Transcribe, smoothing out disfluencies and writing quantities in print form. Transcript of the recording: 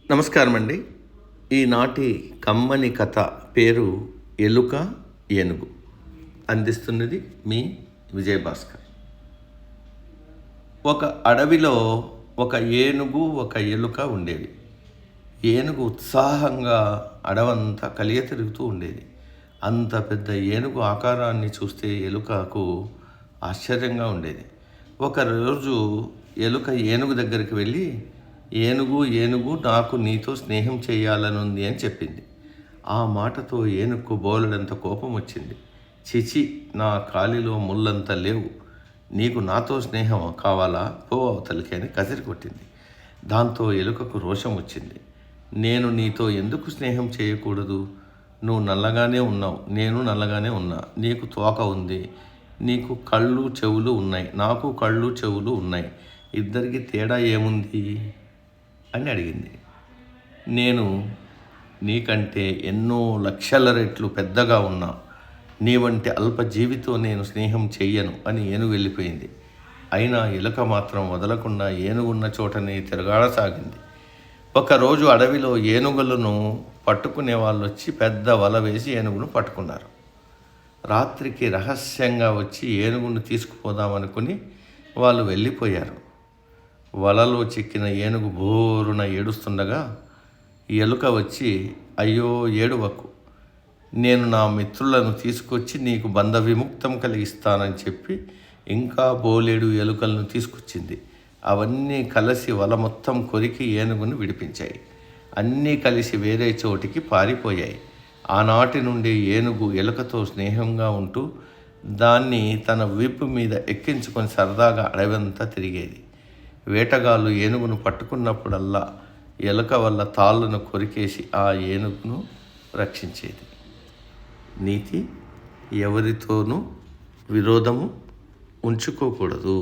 నమస్కారం అండి. ఈనాటి కమ్మని కథ పేరు ఎలుక ఏనుగు. అందిస్తున్నది మీ విజయభాస్కర్. ఒక అడవిలో ఒక ఏనుగు ఒక ఎలుక ఉండేవి. ఏనుగు ఉత్సాహంగా అడవంతా కలియ తిరుగుతూ ఉండేది. అంత పెద్ద ఏనుగు ఆకారాన్ని చూస్తే ఎలుకకు ఆశ్చర్యంగా ఉండేది. ఒకరోజు ఎలుక ఏనుగు దగ్గరికి వెళ్ళి, ఏనుగు నాకు నీతో స్నేహం చేయాలనుంది అని చెప్పింది. ఆ మాటతో ఏనుగుకు బోలెడంత కోపం వచ్చింది. చిచి, నా కాలిలో ముళ్ళంత లేవు, నీకు నాతో స్నేహం కావాలా, పో అవతలికి అని కసిరి కొట్టింది. దాంతో ఎలుకకు రోషం వచ్చింది. నేను నీతో ఎందుకు స్నేహం చేయకూడదు? నువ్వు నల్లగానే ఉన్నావు, నేను నల్లగానే ఉన్నా. నీకు తోక ఉంది, నీకు కళ్ళు చెవులు ఉన్నాయి, నాకు కళ్ళు చెవులు ఉన్నాయి. ఇద్దరికి తేడా ఏముంది అని అడిగింది. నేను నీకంటే ఎన్నో లక్షల రెట్లు పెద్దగా ఉన్నా, నీ వంటి అల్పజీవితో నేను స్నేహం చెయ్యను అని ఏనుగు వెళ్ళిపోయింది. అయినా ఎలుక మాత్రం వదలకుండా ఏనుగున్న చోటనే తిరగాడసాగింది. ఒకరోజు అడవిలో ఏనుగులను పట్టుకునే వాళ్ళు వచ్చి పెద్ద వల వేసి ఏనుగును పట్టుకున్నారు. రాత్రికి రహస్యంగా వచ్చి ఏనుగును తీసుకుపోదామనుకుని వాళ్ళు వెళ్ళిపోయారు. వలలో చిక్కిన ఏనుగు బోరున ఏడుస్తుండగా ఎలుక వచ్చి, అయ్యో ఏడువకు, నేను నా మిత్రులను తీసుకొచ్చి నీకు బంధ విముక్తం కలిగిస్తానని చెప్పి ఇంకా బోలేడు ఎలుకలను తీసుకొచ్చింది. అవన్నీ కలిసి వల మొత్తం కొరికి ఏనుగును విడిపించాయి. అన్నీ కలిసి వేరే చోటికి పారిపోయాయి. ఆనాటి నుండి ఏనుగు ఎలుకతో స్నేహంగా ఉంటూ దాన్ని తన వీపు మీద ఎక్కించుకొని సరదాగా అడవంతా తిరిగేది. వేటగాళ్ళు ఏనుగును పట్టుకున్నప్పుడల్లా ఎలుక వల్ల తాళ్ళను కొరికేసి ఆ ఏనుగును రక్షించేది. నీతి: ఎవరితోనూ విరోధము ఉంచుకోకూడదు.